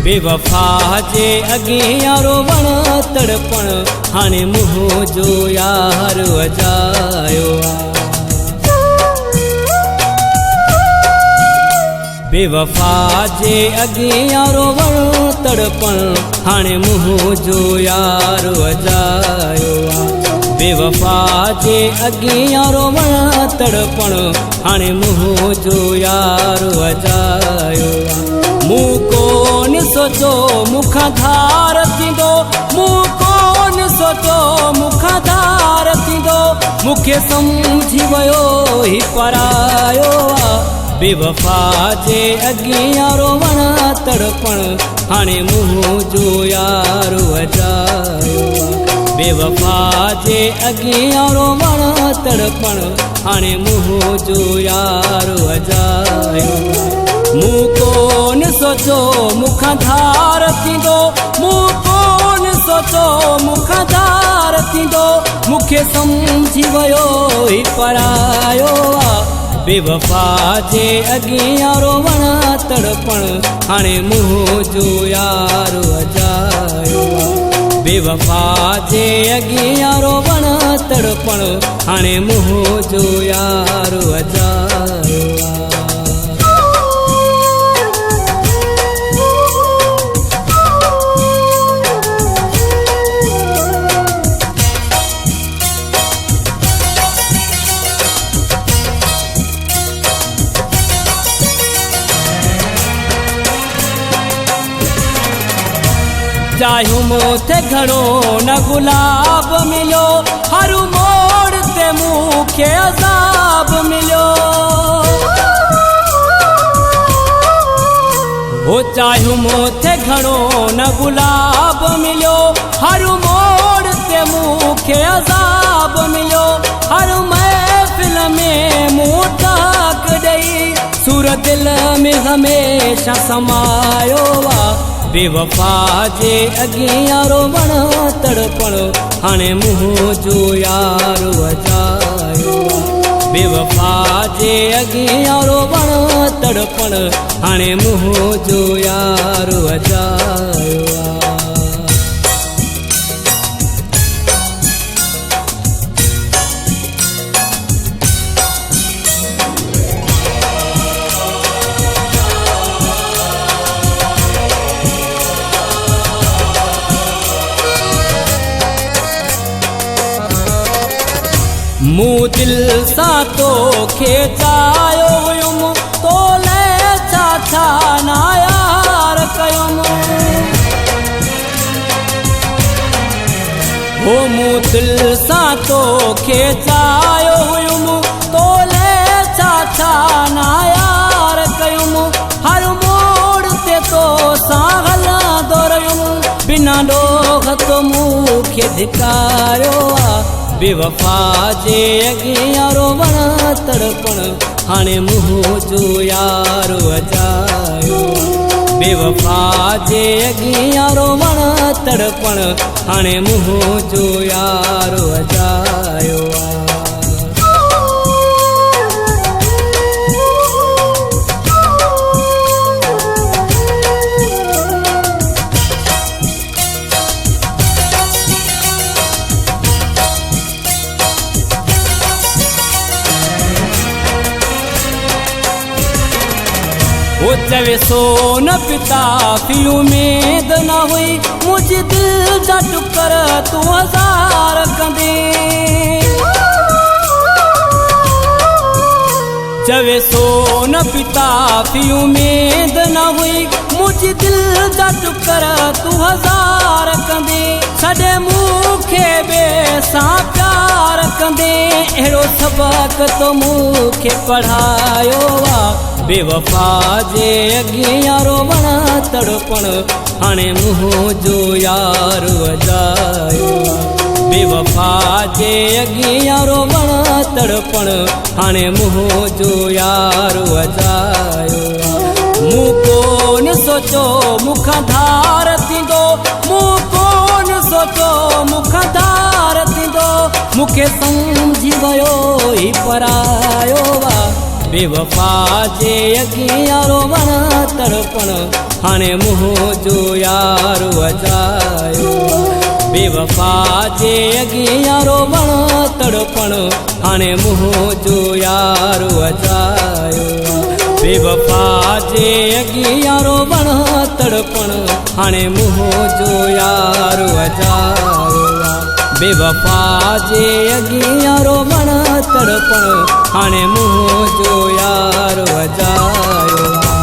बेवफा जे अॻियां वण तड़पण हाणे मुंहुं जो यार वजायो आ। बेवफा जे अॻियां वण तड़पण हाणे मुंहुं जो यार वजायो आ। बेवफा जे अॻियां वण तड़पण हाणे मुंहुं जो यार वजायो आ। मूं कोन सोचो मुखां धार थींदो, मूं कोन सोचो मुखां धार थींदो, मूंखे सम्झी वियो ही परायो आ। बेवफा जे अॻियां वण तड़पण हाणे मुंहुं जो यार वजायो आ। बेवफा जे अॻियां वण तड़पण हाणे मुंहुं जो यार वजायो आ। मूं कोन सोचो मुखां धार थींदो, मूं कोन सोचो मुखां धार थींदो, मूंखे सम्झी वियो ही परायो आ। बेवफा जे अॻियां वण तड़पण हाणे मुंहुं जो यार वजायो आ। बेवफा जे अॻियां वण तड़पण हाणे मुंहुं जो यार वजायो आ। चाहियो मूंखे घणो न गुलाब मिलियो, हर मोड़ ते मूंखे अज़ाब मिलियो। हो चाहियो मूंखे घणो न गुलाब मिलियो, हर मोड़ ते मूंखे अज़ाब मिलियो। हर महफ़िल में मूं ताक ॾेई सूर दिल में हमेशा समायो आ। बेवफा जे अॻियां वण तड़पण हाणे मुंहुं जो यार वजायो आ। बेवफा जे अॻियां वण तड़पण हाणे मुंहुं जो यार वजायो आ। मूं दिल सां तोखे चाहियो हुयुमि, तोले छा छा ना यार कयुमि। हो मूं दिल सां तोखे चाहियो हुयुमि, तोले छा छा ना यार कयुमि। हर मोड़ ते तो सां हलंदो रहियुमि, बिना ॾोह तो मूंखे धिकारियो आ। बेवफा जे अॻियां वण तड़पण हाणे मुंहुं जो यार वजायो आ। बेवफा जे अॻियां वण तड़पण हाणे मुंहुं जो यार वजायो आ। वो चवे सोन पिता की उम्मीद न हुई, मुझे दिल जा टुकर तू हज़ार कंदे। चवे सोन पिता की उम्मीद न हुई, मुझे दिल जा टुकर तू हज़ार कंदे। छॾे मूंखे ॿिए सां प्यार कंदे, अहिड़ो सबक तो मूंखे पढ़ायो आ। बेवफा जे अॻियां वण तड़पण हाणे मुंहुं जो यार वजायो आ। बेवफा जे अॻियां वण तड़पण हाणे मुंहुं जो यार वजायो आ। मूं कोन सोचो मुखां धार थींदो, मूं कोन सोचो मुखां धार थींदो, मूंखे सम्झी वियो ही परायो आ। बेवफा जे अगियारो वण तड़पण हाणे मुंहुं जो यारो अजायो बेवफा जे अगियारो वण तड़पण हाणे मुंहुं जो यारो अजायो बेवफा जे अगियारो वण तड़पण हाणे मुंहुं जो यारो अजायो बेवफा जे अगियारो वण तड़पण हाणे मुंहुं जो यारो अजायो।